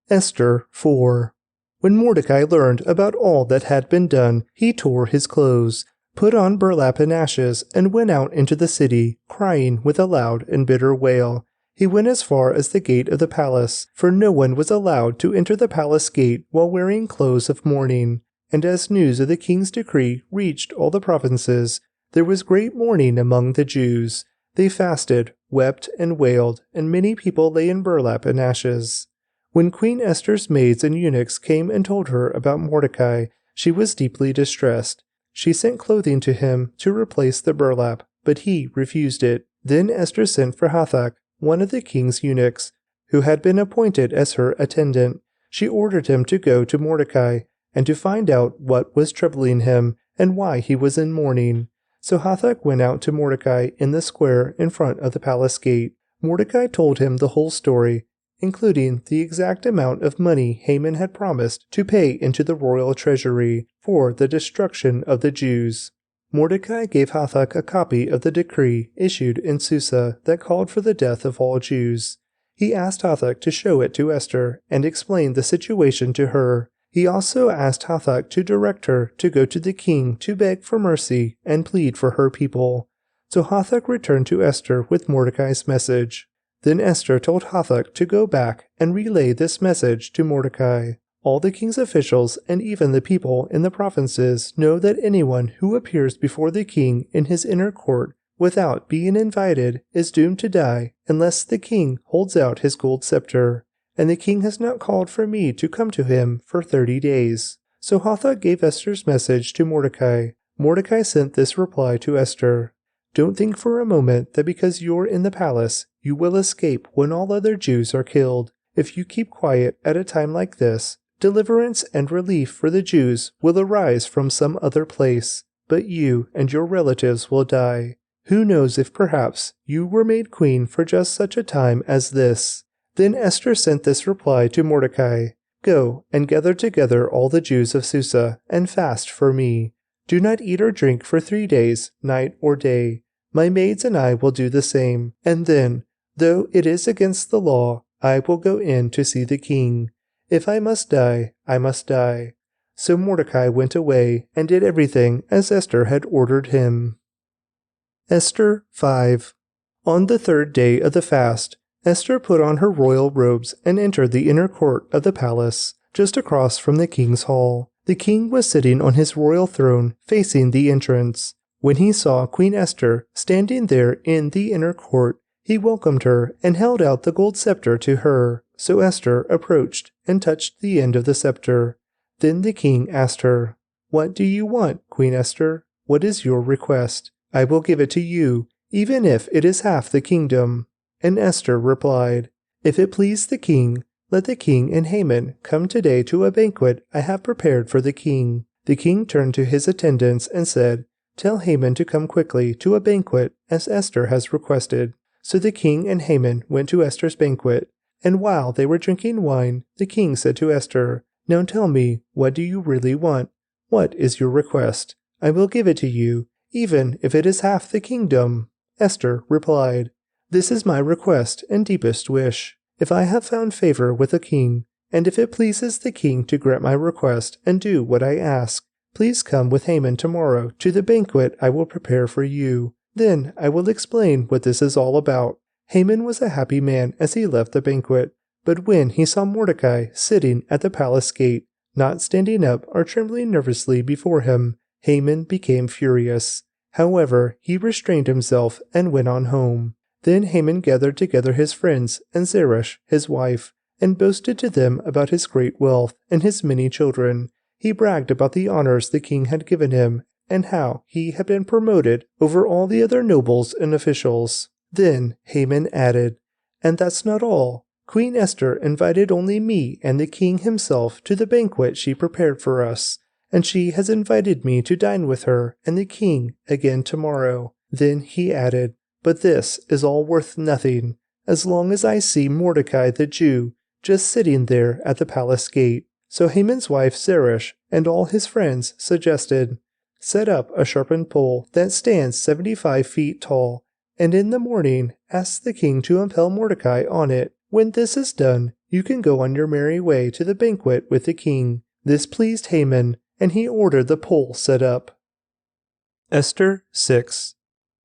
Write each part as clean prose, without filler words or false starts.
Esther 4. When Mordecai learned about all that had been done, he tore his clothes, put on burlap and ashes, and went out into the city, crying with a loud and bitter wail. He went as far as the gate of the palace, for no one was allowed to enter the palace gate while wearing clothes of mourning. And as news of the king's decree reached all the provinces, there was great mourning among the Jews. They fasted, wept, and wailed, and many people lay in burlap and ashes. When Queen Esther's maids and eunuchs came and told her about Mordecai, she was deeply distressed. She sent clothing to him to replace the burlap, but he refused it. Then Esther sent for Hathach, one of the king's eunuchs, who had been appointed as her attendant. She ordered him to go to Mordecai and to find out what was troubling him and why he was in mourning. So Hathach went out to Mordecai in the square in front of the palace gate. Mordecai told him the whole story, including the exact amount of money Haman had promised to pay into the royal treasury for the destruction of the Jews. Mordecai gave Hathach a copy of the decree issued in Susa that called for the death of all Jews. He asked Hathach to show it to Esther and explain the situation to her. He also asked Hathach to direct her to go to the king to beg for mercy and plead for her people. So Hathach returned to Esther with Mordecai's message. Then Esther told Hathach to go back and relay this message to Mordecai. All the king's officials and even the people in the provinces know that anyone who appears before the king in his inner court without being invited is doomed to die unless the king holds out his gold scepter. And the king has not called for me to come to him for 30 days. So Hathach gave Esther's message to Mordecai. Mordecai sent this reply to Esther. Don't think for a moment that because you're in the palace, you will escape when all other Jews are killed. If you keep quiet at a time like this, deliverance and relief for the Jews will arise from some other place, but you and your relatives will die. Who knows if perhaps you were made queen for just such a time as this? Then Esther sent this reply to Mordecai. Go and gather together all the Jews of Susa and fast for me. Do not eat or drink for 3 days, night or day. My maids and I will do the same, and then, though it is against the law, I will go in to see the king. If I must die, I must die. So Mordecai went away and did everything as Esther had ordered him. Esther 5. On the 3rd day of the fast, Esther put on her royal robes and entered the inner court of the palace, just across from the king's hall. The king was sitting on his royal throne, facing the entrance. When he saw Queen Esther standing there in the inner court, he welcomed her and held out the gold scepter to her. So Esther approached and touched the end of the scepter. Then the king asked her, What do you want, Queen Esther? What is your request? I will give it to you, even if it is half the kingdom. And Esther replied, If it please the king, let the king and Haman come today to a banquet I have prepared for the king. The king turned to his attendants and said, Tell Haman to come quickly to a banquet as Esther has requested. So the king and Haman went to Esther's banquet. And while they were drinking wine, the king said to Esther, Now tell me, what do you really want? What is your request? I will give it to you, even if it is half the kingdom. Esther replied, This is my request and deepest wish. If I have found favor with the king, and if it pleases the king to grant my request and do what I ask, please come with Haman tomorrow to the banquet I will prepare for you. Then I will explain what this is all about. Haman was a happy man as he left the banquet, but when he saw Mordecai sitting at the palace gate, not standing up or trembling nervously before him, Haman became furious. However, he restrained himself and went on home. Then Haman gathered together his friends and Zeresh, his wife, and boasted to them about his great wealth and his many children. He bragged about the honors the king had given him and how he had been promoted over all the other nobles and officials. Then Haman added, And that's not all. Queen Esther invited only me and the king himself to the banquet she prepared for us, and she has invited me to dine with her and the king again tomorrow. Then he added, But this is all worth nothing, as long as I see Mordecai the Jew just sitting there at the palace gate. So Haman's wife Zeresh and all his friends suggested, Set up a sharpened pole that stands 75 feet tall, and in the morning ask the king to impale Mordecai on it. When this is done, You can go on your merry way to the banquet with the king." This pleased Haman, and he ordered the pole set up. Esther 6.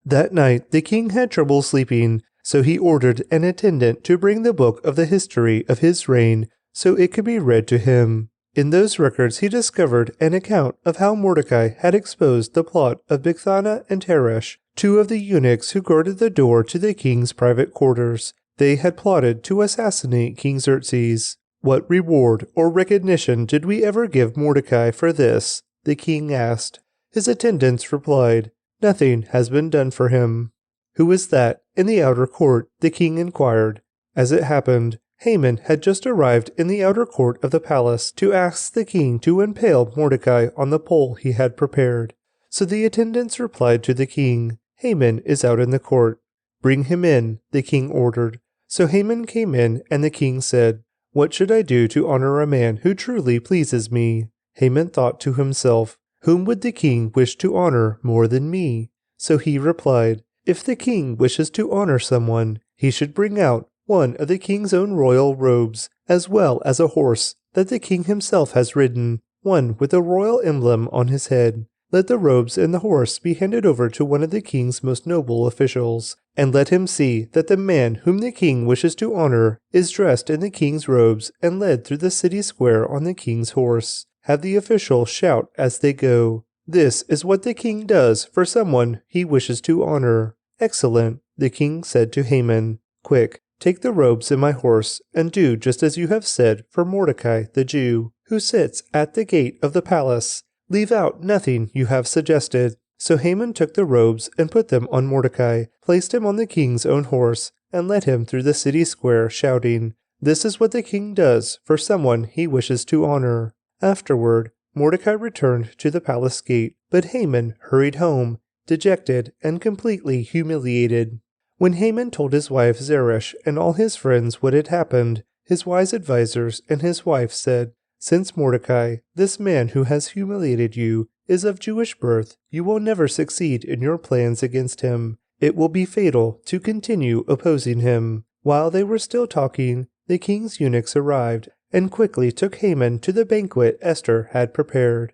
That night the king had trouble sleeping, so he ordered an attendant to bring the book of the history of his reign so it could be read to him. In those records he discovered an account of how Mordecai had exposed the plot of Bigthana and Teresh, two of the eunuchs who guarded the door to the king's private quarters. They had plotted to assassinate King Xerxes. "What reward or recognition did we ever give Mordecai for this?" the king asked. His attendants replied, "Nothing has been done for him." "Who is that in the outer court?" the king inquired. As it happened, Haman had just arrived in the outer court of the palace to ask the king to impale Mordecai on the pole he had prepared. So the attendants replied to the king, "Haman is out in the court." "Bring him in," the king ordered. So Haman came in, and the king said, "What should I do to honor a man who truly pleases me?" Haman thought to himself, "Whom would the king wish to honor more than me?" So he replied, "If the king wishes to honor someone, he should bring out one of the king's own royal robes, as well as a horse that the king himself has ridden, one with a royal emblem on his head. Let the robes and the horse be handed over to one of the king's most noble officials, and let him see that the man whom the king wishes to honor is dressed in the king's robes and led through the city square on the king's horse. Have the official shout as they go, 'This is what the king does for someone he wishes to honor.'" "Excellent," the king said to Haman. "Quick, take the robes and my horse, and do just as you have said for Mordecai the Jew, who sits at the gate of the palace. Leave out nothing you have suggested." So Haman took the robes and put them on Mordecai, placed him on the king's own horse, and led him through the city square, shouting, "This is what the king does for someone he wishes to honor." Afterward, Mordecai returned to the palace gate, but Haman hurried home, dejected and completely humiliated. When Haman told his wife Zeresh and all his friends what had happened, his wise advisers and his wife said, "Since Mordecai, this man who has humiliated you, is of Jewish birth, you will never succeed in your plans against him. It will be fatal to continue opposing him." While they were still talking, the king's eunuchs arrived and quickly took Haman to the banquet Esther had prepared.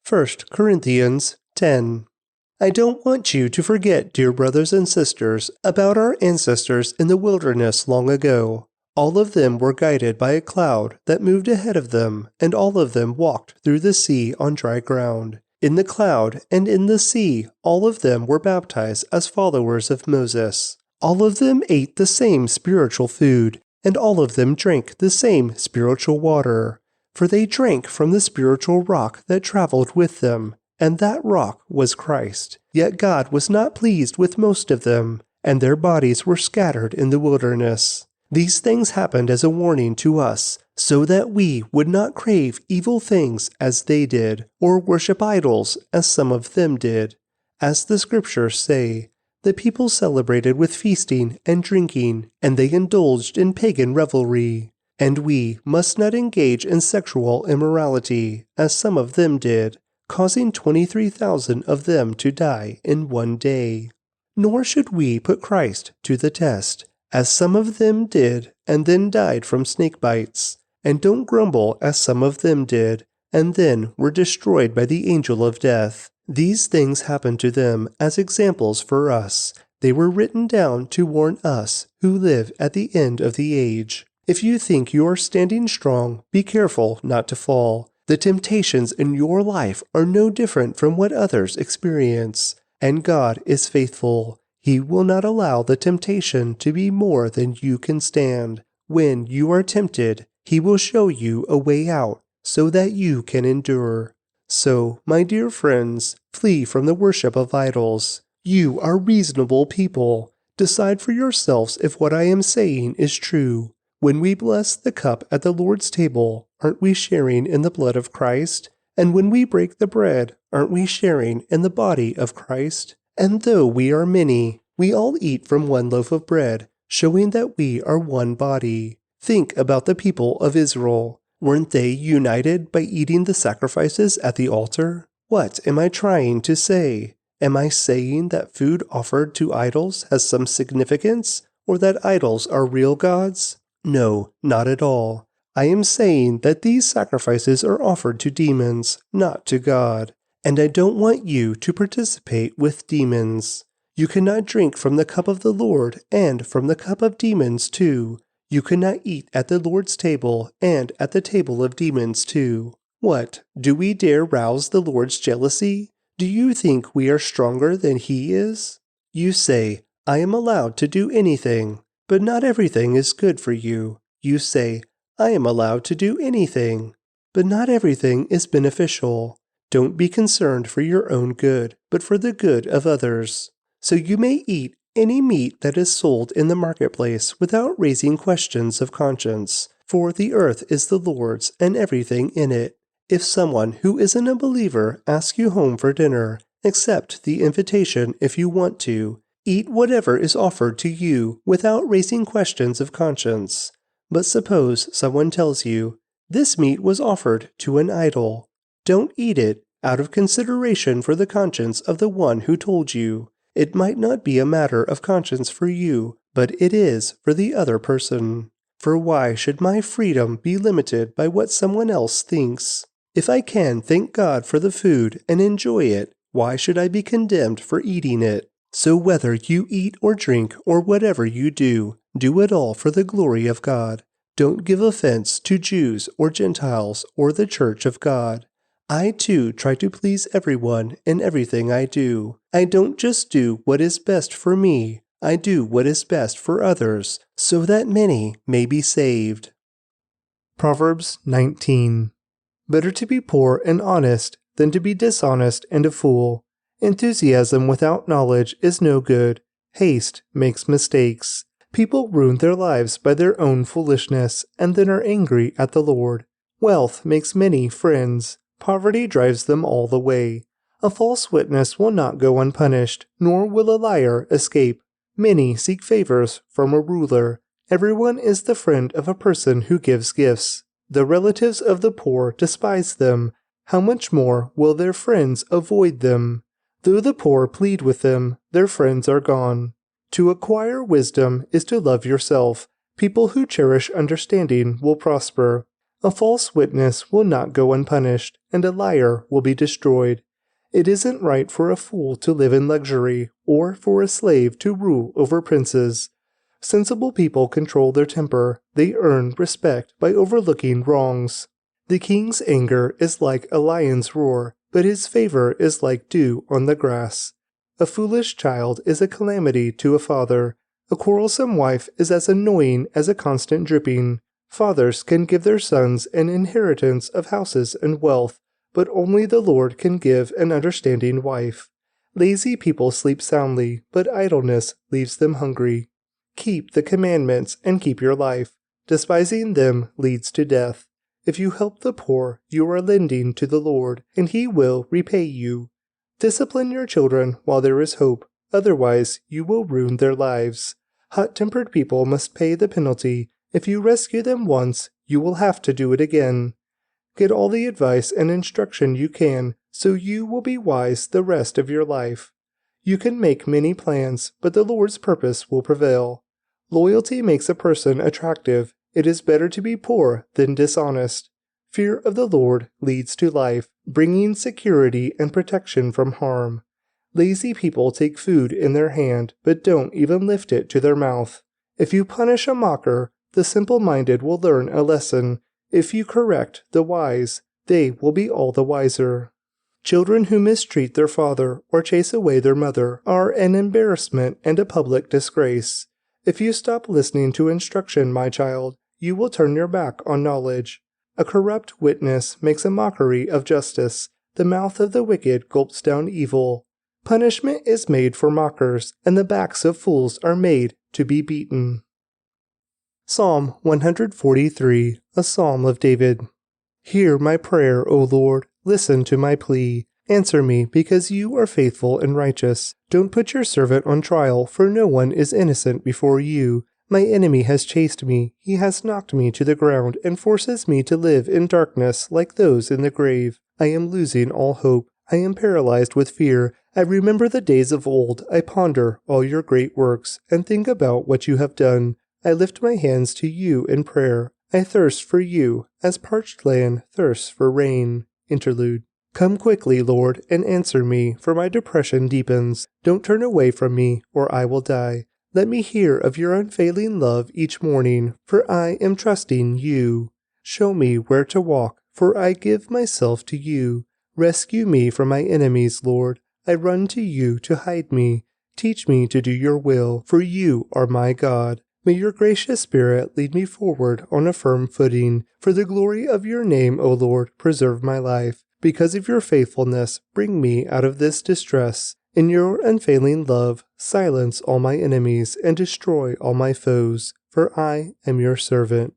1 Corinthians 10. I don't want you to forget, dear brothers and sisters, about our ancestors in the wilderness long ago. All of them were guided by a cloud that moved ahead of them, and all of them walked through the sea on dry ground. In the cloud and in the sea, all of them were baptized as followers of Moses. All of them ate the same spiritual food, and all of them drank the same spiritual water. For they drank from the spiritual rock that traveled with them, and that rock was Christ. Yet God was not pleased with most of them, and their bodies were scattered in the wilderness. These things happened as a warning to us, so that we would not crave evil things as they did, or worship idols as some of them did. As the scriptures say, the people celebrated with feasting and drinking, and they indulged in pagan revelry. And we must not engage in sexual immorality, as some of them did, causing 23,000 of them to die in one day. Nor should we put Christ to the test, as some of them did, and then died from snake bites. And don't grumble as some of them did, and then were destroyed by the angel of death. These things happened to them as examples for us. They were written down to warn us who live at the end of the age. If you think you are standing strong, be careful not to fall. The temptations in your life are no different from what others experience, and God is faithful. He will not allow the temptation to be more than you can stand. When you are tempted, He will show you a way out so that you can endure. So, my dear friends, flee from the worship of idols. You are reasonable people. Decide for yourselves if what I am saying is true. When we bless the cup at the Lord's table, aren't we sharing in the blood of Christ? And when we break the bread, aren't we sharing in the body of Christ? And though we are many, we all eat from one loaf of bread, showing that we are one body. Think about the people of Israel. Weren't they united by eating the sacrifices at the altar? What am I trying to say? Am I saying that food offered to idols has some significance, or that idols are real gods? No, not at all. I am saying that these sacrifices are offered to demons, not to God. And I don't want you to participate with demons. You cannot drink from the cup of the Lord and from the cup of demons too. You cannot eat at the Lord's table and at the table of demons too. What, do we dare rouse the Lord's jealousy? Do you think we are stronger than He is? You say, I am allowed to do anything, but not everything is good for you. You say, I am allowed to do anything, but not everything is beneficial. Don't be concerned for your own good, but for the good of others. So you may eat any meat that is sold in the marketplace without raising questions of conscience, for the earth is the Lord's and everything in it. If someone who isn't a believer asks you home for dinner, accept the invitation if you want to. Eat whatever is offered to you without raising questions of conscience. But suppose someone tells you, this meat was offered to an idol. Don't eat it out of consideration for the conscience of the one who told you. It might not be a matter of conscience for you, but it is for the other person. For why should my freedom be limited by what someone else thinks? If I can thank God for the food and enjoy it, why should I be condemned for eating it? So whether you eat or drink or whatever you do it all for the glory of God. Don't give offense to Jews or Gentiles or the church of God. I too try to please everyone in everything I do. I don't just do what is best for me. I do what is best for others, so that many may be saved. Proverbs 19. Better to be poor and honest than to be dishonest and a fool. Enthusiasm without knowledge is no good. Haste makes mistakes. People ruin their lives by their own foolishness and then are angry at the Lord. Wealth makes many friends. Poverty drives them all the way. A false witness will not go unpunished, nor will a liar escape. Many seek favors from a ruler. Everyone is the friend of a person who gives gifts. The relatives of the poor despise them. How much more will their friends avoid them? Though the poor plead with them, their friends are gone. To acquire wisdom is to love yourself. People who cherish understanding will prosper. A false witness will not go unpunished, and a liar will be destroyed. It isn't right for a fool to live in luxury, or for a slave to rule over princes. Sensible people control their temper. They earn respect by overlooking wrongs. The king's anger is like a lion's roar, but his favor is like dew on the grass. A foolish child is a calamity to a father. A quarrelsome wife is as annoying as a constant dripping. Fathers can give their sons an inheritance of houses and wealth, but only the Lord can give an understanding wife. Lazy people sleep soundly, but idleness leaves them hungry. Keep the commandments and keep your life. Despising them leads to death. If you help the poor, you are lending to the Lord, and He will repay you. Discipline your children while there is hope, otherwise you will ruin their lives. Hot-tempered people must pay the penalty. If you rescue them once, you will have to do it again. Get all the advice and instruction you can, so you will be wise the rest of your life. You can make many plans, but the Lord's purpose will prevail. Loyalty makes a person attractive. It is better to be poor than dishonest. Fear of the Lord leads to life, bringing security and protection from harm. Lazy people take food in their hand, but don't even lift it to their mouth. If you punish a mocker, the simple-minded will learn a lesson. If you correct the wise, they will be all the wiser. Children who mistreat their father or chase away their mother are an embarrassment and a public disgrace. If you stop listening to instruction, my child, you will turn your back on knowledge. A corrupt witness makes a mockery of justice. The mouth of the wicked gulps down evil. Punishment is made for mockers, and the backs of fools are made to be beaten. Psalm 143, a Psalm of David. Hear my prayer, O Lord. Listen to my plea. Answer me, because you are faithful and righteous. Don't put your servant on trial, for no one is innocent before you. My enemy has chased me. He has knocked me to the ground and forces me to live in darkness like those in the grave. I am losing all hope. I am paralyzed with fear. I remember the days of old. I ponder all your great works and think about what you have done. I lift my hands to you in prayer. I thirst for you, as parched land thirsts for rain. Interlude. Come quickly, Lord, and answer me, for my depression deepens. Don't turn away from me, or I will die. Let me hear of your unfailing love each morning, for I am trusting you. Show me where to walk, for I give myself to you. Rescue me from my enemies, Lord. I run to you to hide me. Teach me to do your will, for you are my God. May your gracious Spirit lead me forward on a firm footing. For the glory of your name, O Lord, preserve my life. Because of your faithfulness, bring me out of this distress. In your unfailing love, silence all my enemies and destroy all my foes, for I am your servant.